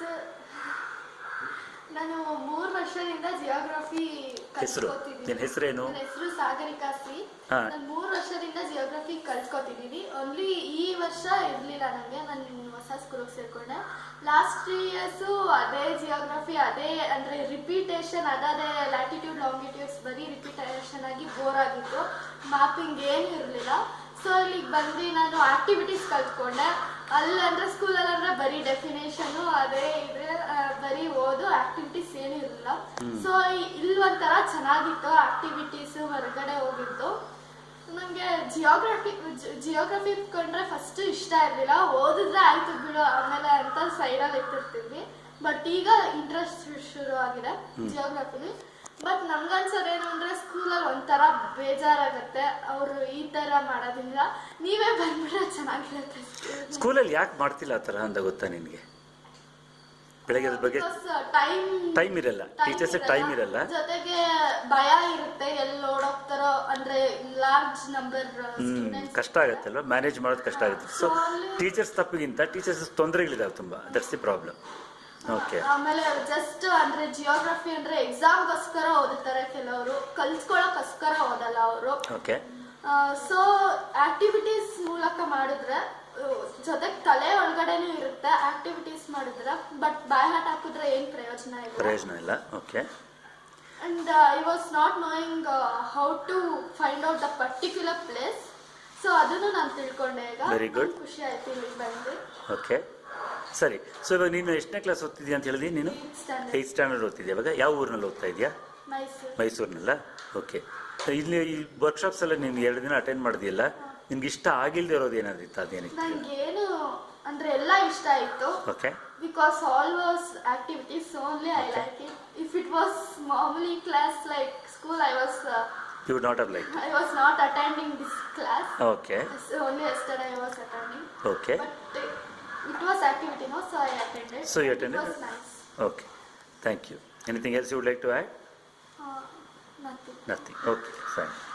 Sir ನಾನು 3 ವರ್ಷದಿಂದ geography ಕಲ್ತ್ಕೊತಿದ್ದೀನಿ. ನಿನ್ನ ಹೆಸರೇನು? ನನ್ನ ಹೆಸರು ಸಾಗರಿಕಾ ಸಿ. ನಾನು 3 ವರ್ಷದಿಂದ ಜಿಯೋಗ್ರಫಿ ಕಲ್ತ್ಕೊತಿದ್ದೀನಿ. ಓನ್ಲಿ ಈ ವರ್ಷ ಇರಲಿಲ್ಲ ನನಗೆ. ನಾನು ಹೊಸ ಸ್ಕೂಲಿಗೆ ಸೇರಿಕೊಂಡೆ. ಲಾಸ್ಟ್ 3 ಇಯರ್ಸು ಅದೇ ಜಿಯೋಗ್ರಫಿ, ಅದೇ ಅಂದರೆ ರಿಪೀಟೇಷನ್, ಅದೇ ಲ್ಯಾಟಿಟ್ಯೂಡ್ ಲಾಂಗಿಟ್ಯೂಡ್ಸ್ ಬರೀ ರಿಪೀಟೇಷನ್ ಆಗಿ ಬೋರ್ ಆಗಿತ್ತು. ಮ್ಯಾಪಿಂಗ್ ಏನೂ ಇರಲಿಲ್ಲ. ಸೊ ಇಲ್ಲಿಗೆ ಬಂದು ನಾನು ಆಕ್ಟಿವಿಟೀಸ್ ಕಲ್ತ್ಕೊಂಡೆ. ಅಲ್ಲಂದ್ರೆ ಸ್ಕೂಲಲ್ಲಿ ಅಂದರೆ ಬರೀ ಡೆಫಿನೇಷನು ಅದೇ ಇದೆ, ಬರೀ ಓದು, ಆಕ್ಟಿವಿಟೀಸ್ ಏನೂ ಇರಲಿಲ್ಲ. ಸೊ ಇಲ್ಲಿ ಒಂಥರ ಚೆನ್ನಾಗಿತ್ತು ಆಕ್ಟಿವಿಟೀಸು, ಹೊರಗಡೆ ಹೋಗಿದ್ದು. ನನಗೆ ಜಿಯೋಗ್ರಫಿ ಕಂಡ್ರೆ ಫಸ್ಟು ಇಷ್ಟ ಇರಲಿಲ್ಲ. ಓದಿದ್ರೆ ಆಯ್ತು ಬಿಡು ಆಮೇಲೆ ಅಂತ ಸೈಡಲ್ಲಿ ಇಟ್ಟಿರ್ತೀವಿ. ಬಟ್ ಈಗ ಇಂಟ್ರೆಸ್ಟ್ ಶುರು ಆಗಿದೆ ಜಿಯೋಗ್ರಫಿಲಿ. ಬಟ್ ನನ್ಗನ್ಸೋದೇನು ಅಂದರೆ ಸ್ಕೂಲಲ್ಲಿ ಒಂಥರ ಬೇಜಾರಾಗತ್ತೆ ಅವರು ಈ ಥರ ಮಾಡೋದ್ರಿಂದ. ನೀವೇ ಬಂದ್ಬಿಟ್ರೆ ಚೆನ್ನಾಗಿರುತ್ತೆ. ಸ್ಕೂಲಲ್ಲಿ ಯಾಕೆ ಮಾಡ್ತಿಲ್ಲ ಆ ಥರ ಅಂತ ಗೊತ್ತಾ ನಿನಗೆ? ಬೆಳಗ್ಗೆ ಅದ್ರ ಬಗ್ಗೆ ಟೈಮ್ ಇರಲ್ಲ, ಟೀಚರ್ಸ್ ಟೈಮ್ ಇರಲ್ಲ, ಜೊತೆಗೆ ಭಯ ಇರುತ್ತೆ ಎಲ್ಲಿ ಓಡೋಗ್ತಾರೋ, ಅಂದ್ರೆ ಲಾರ್ಜ್ ನಂಬರ್ ಕಷ್ಟ ಆಗುತ್ತಲ್ವ, ಮ್ಯಾನೇಜ್ ಮಾಡೋದು ಕಷ್ಟ ಆಗುತ್ತೆ. ಸೊ ಟೀಚರ್ಸ್ ತಪ್ಪಿಗಿಂತ ಟೀಚರ್ಸ್ ತೊಂದರೆಗಳಿದಾವೆ ತುಂಬ, ದಟ್ಸ್ ದಿ ಪ್ರಾಬ್ಲಮ್. ಓಕೆ. ಆಮೇಲೆ ಜಸ್ಟ್ ಅಂದ್ರೆ ಜಿಯೋಗ್ರಫಿ ಅಂದ್ರೆ ಎಕ್ಸಾಮ್ಗೋಸ್ಕರ ಓದುತ್ತಾರೆ ಕೆಲವರು, ಕಲ್ತ್ಕೊಳ್ಳೋಕ್ಕೋಸ್ಕರ ಓದಲ್ಲ ಅವರು. ಓಕೆ. ಸೊ ಆಕ್ಟಿವಿಟೀಸ್ ಮೂಲಕ ಮಾಡಿದ್ರೆ ಜೊತೆಗೆ ತಲೆ ಒಳಗಡೆನೂ ಇರುತ್ತೆ ಆಕ್ಟಿವಿಟೀಸ್ ಮಾಡಿದ್ರೆ. ಬಟ್ ಬಾಯ್ ಹಾಟ್ ಹಾಕಿದ್ರೆ ಏನು ಪ್ರಯೋಜನ ಇಲ್ಲ. Okay. And I was not knowing how to find out the particular place. So ಅದನ್ನು ನಾನು ತಿಳ್ಕೊಂಡೆ. ಈಗ ವೆರಿ ಗುಡ್, ಖುಷಿ ಆಯ್ತು ಇಲ್ಲಿ ಬಂದು. ಓಕೆ, ಸರಿ. ಸೊ ಇವಾಗ ನೀನು ಎಷ್ಟನೇ ಕ್ಲಾಸ್ ಓದ್ತಿದ್ಯಾ ಅಂತ ಹೇಳಿದಿ? ನೀನು 8th ಸ್ಟ್ಯಾಂಡರ್ಡ್ ಓದ್ತಿದ್ಯಾ. ಇವಾಗ ಯಾವ ಊರಿನಲ್ಲಿ ಓದ್ತಾ ಇದೆಯಾ? ಮೈಸೂರಿನಲ್ಲ. ಓಕೆ. ಇಲ್ಲಿ ಈ ವರ್ಕ್ಶಾಪ್ಸ್ ಎಲ್ಲ ನೀನು 2 ದಿನ ಅಟೆಂಡ್ ಮಾಡಿದೆಯಲ್ಲ, ನಿನ್ಗೆ ಇಷ್ಟ ಆಗಿಲ್ಲದೆ ಇರೋದು ಏನಾದಿತ್ತು? ಅದೇನಿತ್ತು? ನನಗೇನು ಅಂದ್ರೆ ಎಲ್ಲ ಇಷ್ಟ ಆಯಿತು. Okay. Because all was activities only I like it. If it was ಮಾಮೂಲಿ class like school, you would not have liked it. I was not attending this class. Okay. So only yesterday I was attending. Okay. But it was activity, no? So I attended. So you attended? It was nice. Okay. Thank you. Anything else you would like to add? Nothing. Nothing. Okay. Fine.